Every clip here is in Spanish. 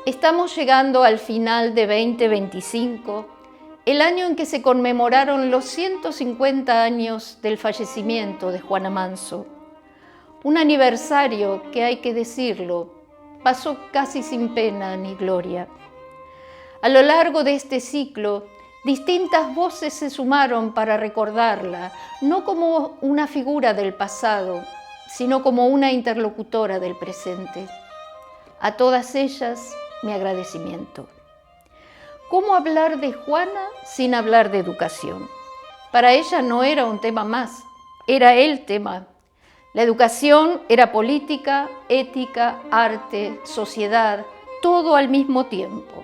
Estamos llegando al final de 2025, el año en que se conmemoraron los 150 años del fallecimiento de Juana Manso. Un aniversario que, hay que decirlo, pasó casi sin pena ni gloria. A lo largo de este ciclo, distintas voces se sumaron para recordarla, no como una figura del pasado, sino como una interlocutora del presente. A todas ellas, mi agradecimiento. ¿Cómo hablar de Juana sin hablar de educación? Para ella no era un tema más, era el tema. La educación era política, ética, arte, sociedad, todo al mismo tiempo.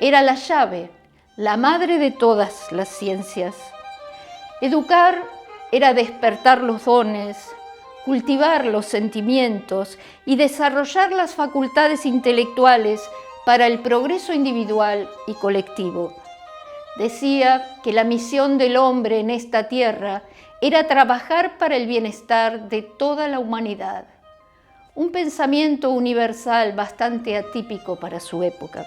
Era la llave, la madre de todas las ciencias. Educar era despertar los dones, cultivar los sentimientos y desarrollar las facultades intelectuales para el progreso individual y colectivo. Decía que la misión del hombre en esta tierra era trabajar para el bienestar de toda la humanidad. Un pensamiento universal bastante atípico para su época.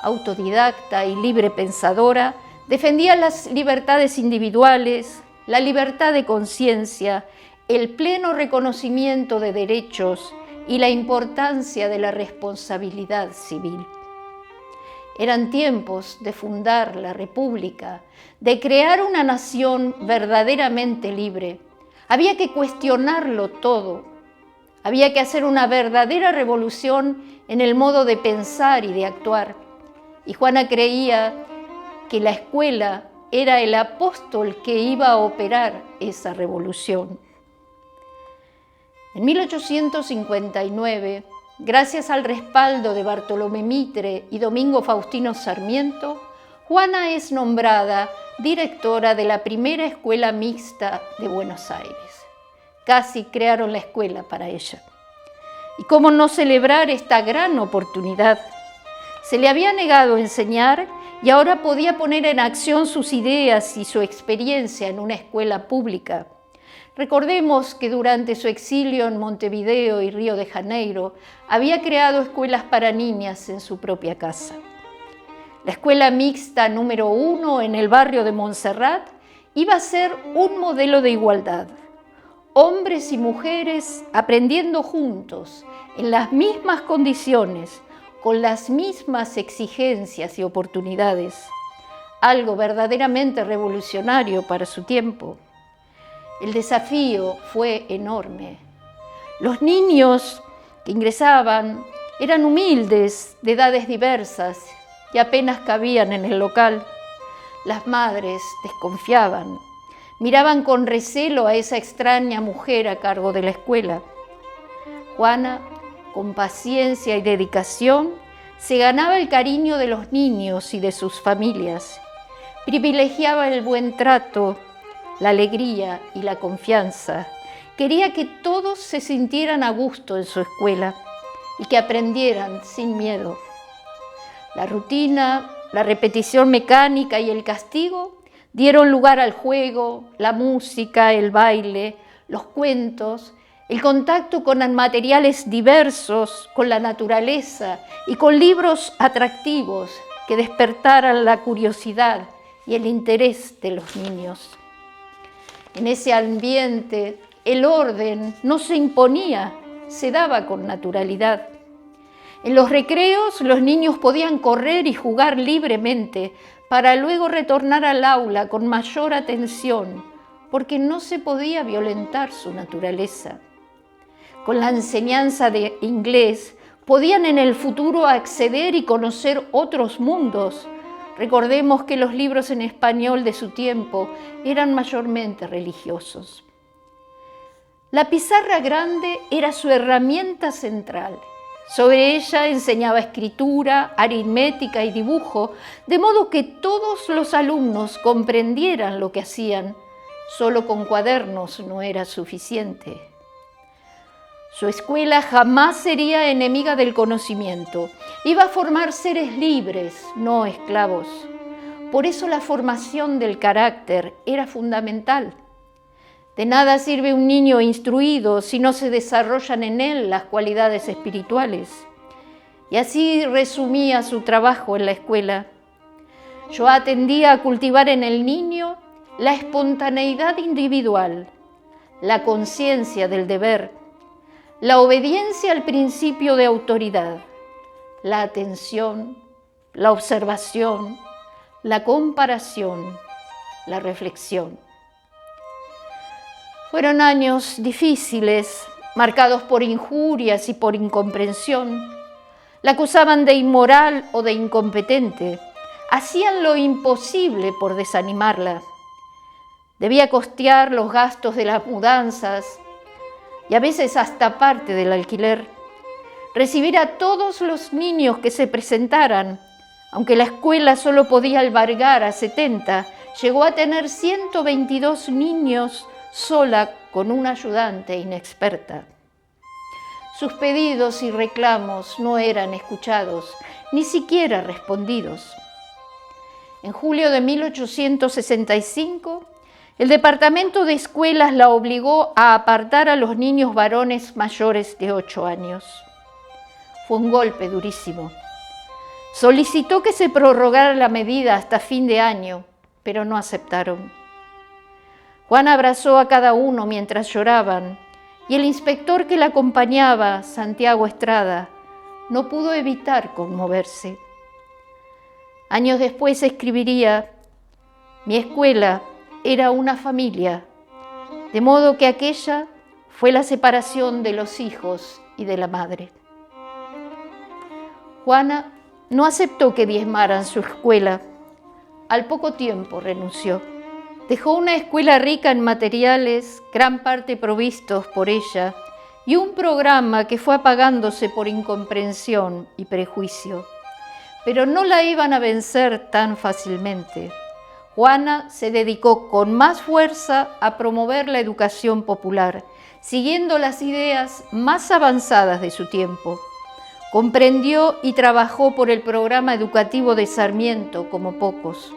Autodidacta y libre pensadora, defendía las libertades individuales, la libertad de conciencia, el pleno reconocimiento de derechos y la importancia de la responsabilidad civil. Eran tiempos de fundar la República, de crear una nación verdaderamente libre. Había que cuestionarlo todo. Había que hacer una verdadera revolución en el modo de pensar y de actuar. Y Juana creía que la escuela era el apóstol que iba a operar esa revolución. En 1859, gracias al respaldo de Bartolomé Mitre y Domingo Faustino Sarmiento, Juana es nombrada directora de la primera escuela mixta de Buenos Aires. Casi crearon la escuela para ella. ¿Y cómo no celebrar esta gran oportunidad? Se le había negado enseñar y ahora podía poner en acción sus ideas y su experiencia en una escuela pública. Recordemos que durante su exilio en Montevideo y Río de Janeiro había creado escuelas para niñas en su propia casa. La escuela mixta número 1 en el barrio de Montserrat iba a ser un modelo de igualdad. Hombres y mujeres aprendiendo juntos, en las mismas condiciones, con las mismas exigencias y oportunidades. Algo verdaderamente revolucionario para su tiempo. El desafío fue enorme. Los niños que ingresaban eran humildes, de edades diversas, y apenas cabían en el local. Las madres desconfiaban, miraban con recelo a esa extraña mujer a cargo de la escuela. Juana, con paciencia y dedicación, se ganaba el cariño de los niños y de sus familias. Privilegiaba el buen trato, la alegría y la confianza. Quería que todos se sintieran a gusto en su escuela y que aprendieran sin miedo. La rutina, la repetición mecánica y el castigo dieron lugar al juego, la música, el baile, los cuentos, el contacto con materiales diversos, con la naturaleza y con libros atractivos que despertaran la curiosidad y el interés de los niños. En ese ambiente, el orden no se imponía, se daba con naturalidad. En los recreos, los niños podían correr y jugar libremente para luego retornar al aula con mayor atención, porque no se podía violentar su naturaleza. Con la enseñanza de inglés, podían en el futuro acceder y conocer otros mundos. Recordemos que los libros en español de su tiempo eran mayormente religiosos. La pizarra grande era su herramienta central. Sobre ella enseñaba escritura, aritmética y dibujo, de modo que todos los alumnos comprendieran lo que hacían. Solo con cuadernos no era suficiente. Su escuela jamás sería enemiga del conocimiento. Iba a formar seres libres, no esclavos. Por eso la formación del carácter era fundamental. De nada sirve un niño instruido si no se desarrollan en él las cualidades espirituales. y así resumía su trabajo en la escuela. Yo atendía a cultivar en el niño la espontaneidad individual, la conciencia del deber, la obediencia al principio de autoridad, la atención, la observación, la comparación, la reflexión. Fueron años difíciles, marcados por injurias y por incomprensión. La acusaban de inmoral o de incompetente. Hacían lo imposible por desanimarla. Debía costear los gastos de las mudanzas y a veces hasta parte del alquiler. Recibir a todos los niños que se presentaran, aunque la escuela solo podía albergar a 70, llegó a tener 122 niños sola con una ayudante inexperta. Sus pedidos y reclamos no eran escuchados, ni siquiera respondidos. En julio de 1865, el Departamento de Escuelas la obligó a apartar a los niños varones mayores de 8 años. Fue un golpe durísimo. Solicitó que se prorrogara la medida hasta fin de año, pero no aceptaron. Juana abrazó a cada uno mientras lloraban, y el inspector que la acompañaba, Santiago Estrada, no pudo evitar conmoverse. Años después escribiría: mi escuela era una familia, de modo que aquella fue la separación de los hijos y de la madre. Juana no aceptó que diezmaran su escuela. Al poco tiempo renunció. Dejó una escuela rica en materiales, gran parte provistos por ella, y un programa que fue apagándose por incomprensión y prejuicio. Pero no la iban a vencer tan fácilmente. Juana se dedicó con más fuerza a promover la educación popular, siguiendo las ideas más avanzadas de su tiempo. Comprendió y trabajó por el programa educativo de Sarmiento como pocos.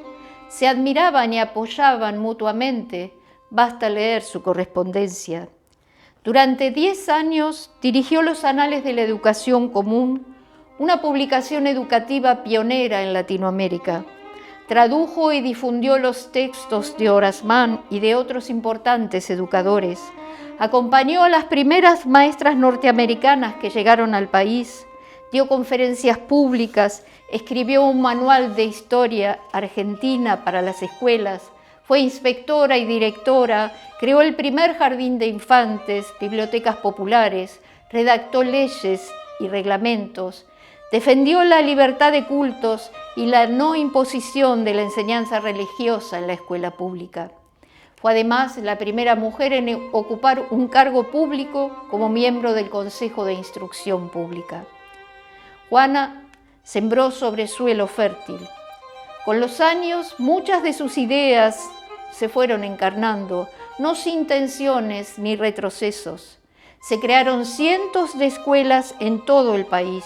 Se admiraban y apoyaban mutuamente, basta leer su correspondencia. Durante 10 años dirigió los Anales de la Educación Común, una publicación educativa pionera en Latinoamérica. Tradujo y difundió los textos de Horace Mann y de otros importantes educadores. Acompañó a las primeras maestras norteamericanas que llegaron al país. Dio conferencias públicas, escribió un manual de historia argentina para las escuelas, fue inspectora y directora, creó el primer jardín de infantes, bibliotecas populares, redactó leyes y reglamentos, defendió la libertad de cultos y la no imposición de la enseñanza religiosa en la escuela pública. Fue además la primera mujer en ocupar un cargo público como miembro del Consejo de Instrucción Pública. Juana sembró sobre suelo fértil. Con los años, muchas de sus ideas se fueron encarnando, no sin tensiones ni retrocesos. Se crearon cientos de escuelas en todo el país.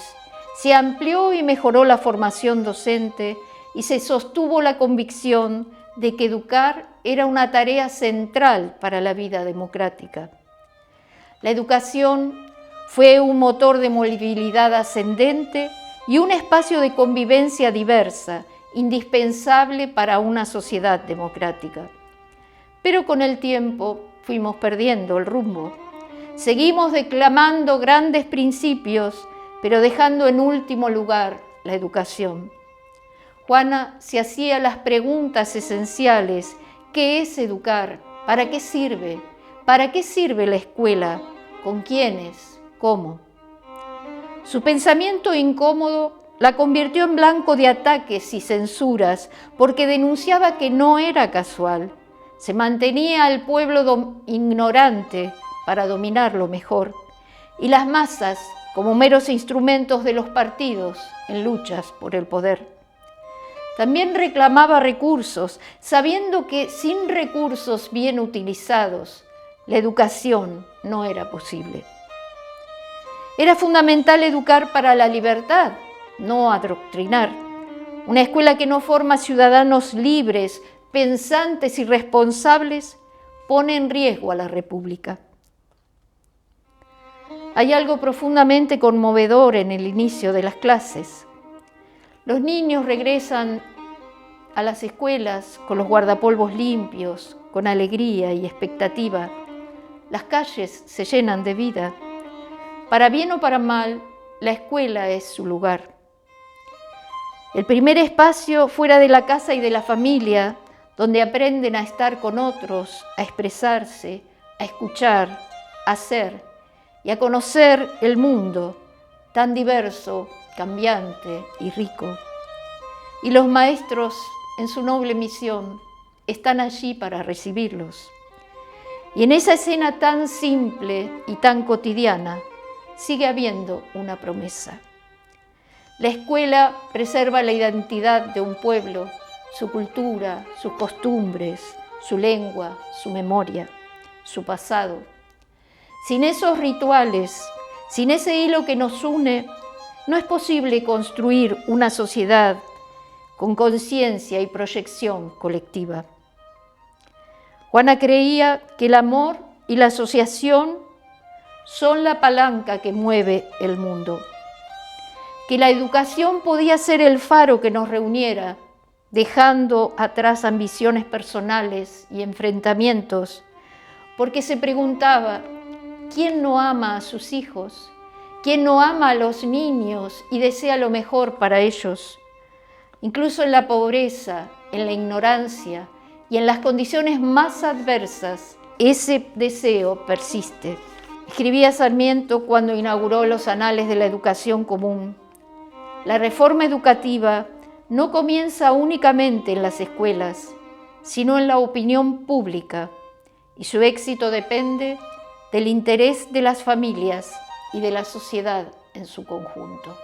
Se amplió y mejoró la formación docente y se sostuvo la convicción de que educar era una tarea central para la vida democrática. La educación fue un motor de movilidad ascendente y un espacio de convivencia diversa, indispensable para una sociedad democrática. Pero con el tiempo fuimos perdiendo el rumbo. Seguimos declamando grandes principios, pero dejando en último lugar la educación. Juana se hacía las preguntas esenciales: ¿qué es educar? ¿Para qué sirve? ¿Para qué sirve la escuela? ¿Con quiénes? ¿Cómo? Su pensamiento incómodo la convirtió en blanco de ataques y censuras porque denunciaba que no era casual. Se mantenía al pueblo ignorante para dominarlo mejor y las masas como meros instrumentos de los partidos en luchas por el poder. También reclamaba recursos, sabiendo que sin recursos bien utilizados, la educación no era posible. Era fundamental educar para la libertad, no adoctrinar. Una escuela que no forma ciudadanos libres, pensantes y responsables pone en riesgo a la República. Hay algo profundamente conmovedor en el inicio de las clases. Los niños regresan a las escuelas con los guardapolvos limpios, con alegría y expectativa. Las calles se llenan de vida. Para bien o para mal, la escuela es su lugar. El primer espacio fuera de la casa y de la familia, donde aprenden a estar con otros, a expresarse, a escuchar, a ser y a conocer el mundo, tan diverso, cambiante y rico. Y los maestros, en su noble misión, están allí para recibirlos. Y en esa escena tan simple y tan cotidiana, sigue habiendo una promesa. La escuela preserva la identidad de un pueblo, su cultura, sus costumbres, su lengua, su memoria, su pasado. Sin esos rituales, sin ese hilo que nos une, no es posible construir una sociedad con conciencia y proyección colectiva. Juana creía que el amor y la asociación son la palanca que mueve el mundo, que la educación podía ser el faro que nos reuniera, dejando atrás ambiciones personales y enfrentamientos, porque se preguntaba, ¿quién no ama a sus hijos? ¿Quién no ama a los niños y desea lo mejor para ellos? Incluso en la pobreza, en la ignorancia y en las condiciones más adversas, ese deseo persiste. Escribía Sarmiento cuando inauguró los anales de la educación común. La reforma educativa no comienza únicamente en las escuelas, sino en la opinión pública, y su éxito depende del interés de las familias y de la sociedad en su conjunto.